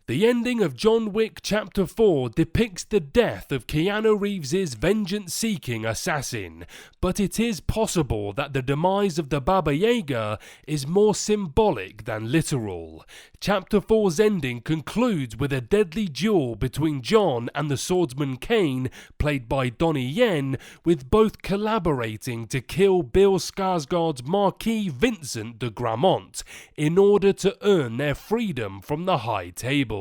The ending of John Wick Chapter 4 depicts the death of Keanu Reeves' vengeance-seeking assassin, but it is possible that the demise of the Baba Yaga is more symbolic than literal. Chapter 4's ending concludes with a deadly duel between John and the swordsman Kane, played by Donnie Yen, with both collaborating to kill Bill Skarsgård's Marquis Vincent de Gramont in order to earn their freedom from the High Table.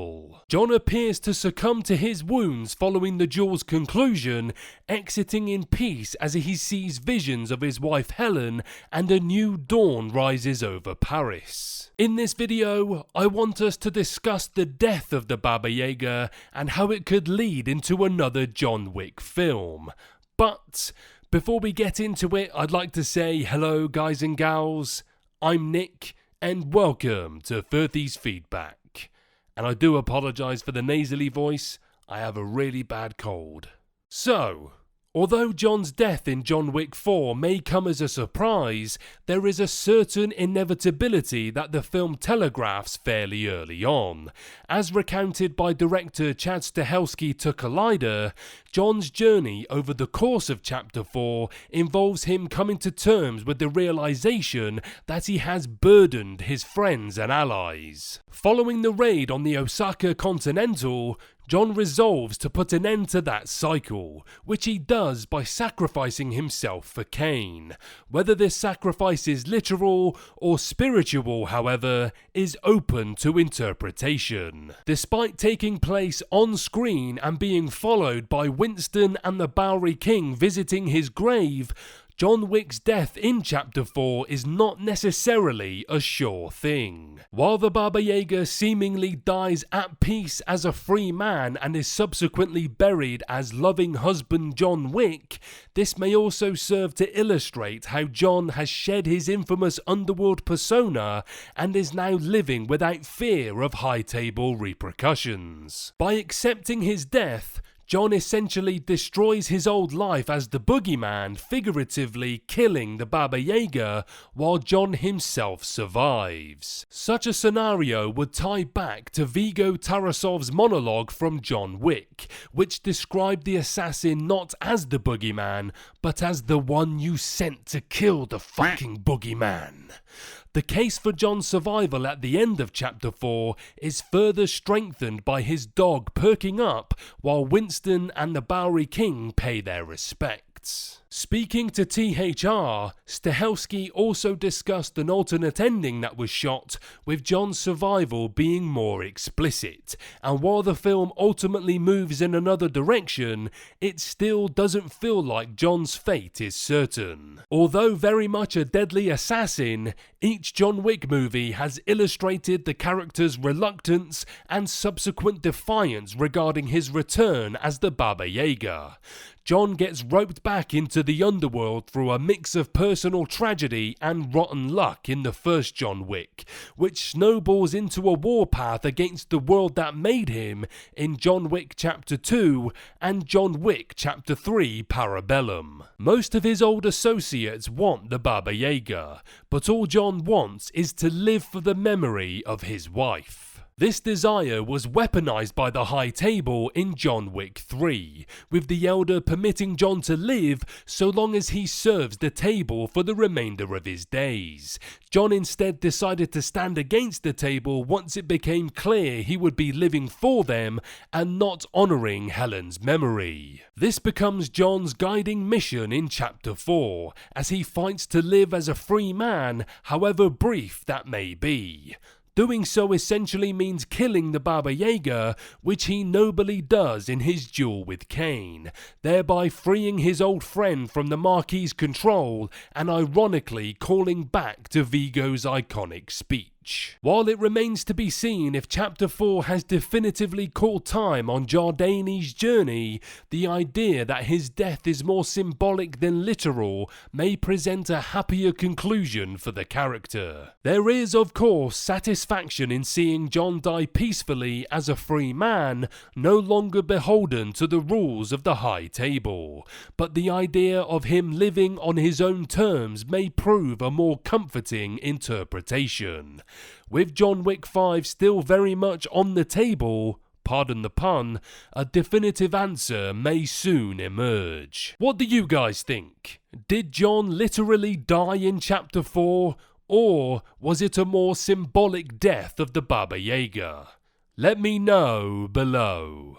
John appears to succumb to his wounds following the duel's conclusion, exiting in peace as he sees visions of his wife Helen and a new dawn rises over Paris. In this video, I want us to discuss the death of the Baba Yaga and how it could lead into another John Wick film. But before we get into it, I'd like to say hello guys and gals, I'm Nick and welcome to 30's Feedback. And I do apologise for the nasally voice, I have a really bad cold. So, although John's death in John Wick 4 may come as a surprise, there is a certain inevitability that the film telegraphs fairly early on. As recounted by director Chad Stahelski to Collider, John's journey over the course of Chapter 4 involves him coming to terms with the realization that he has burdened his friends and allies. Following the raid on the Osaka Continental, John resolves to put an end to that cycle, which he does by sacrificing himself for Kane. Whether this sacrifice is literal or spiritual, however, is open to interpretation. Despite taking place on screen and being followed by Winston and the Bowery King visiting his grave, John Wick's death in Chapter 4 is not necessarily a sure thing. While the Baba Yaga seemingly dies at peace as a free man and is subsequently buried as loving husband John Wick, this may also serve to illustrate how John has shed his infamous underworld persona and is now living without fear of high table repercussions. By accepting his death, John essentially destroys his old life as the boogeyman, figuratively killing the Baba Yaga, while John himself survives. Such a scenario would tie back to Viggo Tarasov's monologue from John Wick, which described the assassin not as the boogeyman, but as the one you sent to kill the fucking boogeyman. The case for John's survival at the end of Chapter 4 is further strengthened by his dog perking up while Winston and the Bowery King pay their respects. Speaking to THR, Stahelski also discussed an alternate ending that was shot, with John's survival being more explicit, and while the film ultimately moves in another direction, it still doesn't feel like John's fate is certain. Although very much a deadly assassin, each John Wick movie has illustrated the character's reluctance and subsequent defiance regarding his return as the Baba Yaga. John gets roped back into the underworld through a mix of personal tragedy and rotten luck in the first John Wick, which snowballs into a warpath against the world that made him in John Wick Chapter 2 and John Wick Chapter 3 Parabellum. Most of his old associates want the Baba Yaga, but all John wants is to live for the memory of his wife. This desire was weaponized by the High Table in John Wick 3, with the Elder permitting John to live so long as he serves the table for the remainder of his days. John instead decided to stand against the table once it became clear he would be living for them and not honoring Helen's memory. This becomes John's guiding mission in Chapter 4, as he fights to live as a free man, however brief that may be. Doing so essentially means killing the Baba Yaga, which he nobly does in his duel with Kane, thereby freeing his old friend from the Marquis' control and ironically calling back to Viggo's iconic speech. While it remains to be seen if Chapter 4 has definitively called time on Jardini's journey, the idea that his death is more symbolic than literal may present a happier conclusion for the character. There is, of course, satisfaction in seeing John die peacefully as a free man, no longer beholden to the rules of the High Table, but the idea of him living on his own terms may prove a more comforting interpretation. With John Wick 5 still very much on the table, pardon the pun, a definitive answer may soon emerge. What do you guys think? Did John literally die in Chapter 4, or was it a more symbolic death of the Baba Yaga? Let me know below.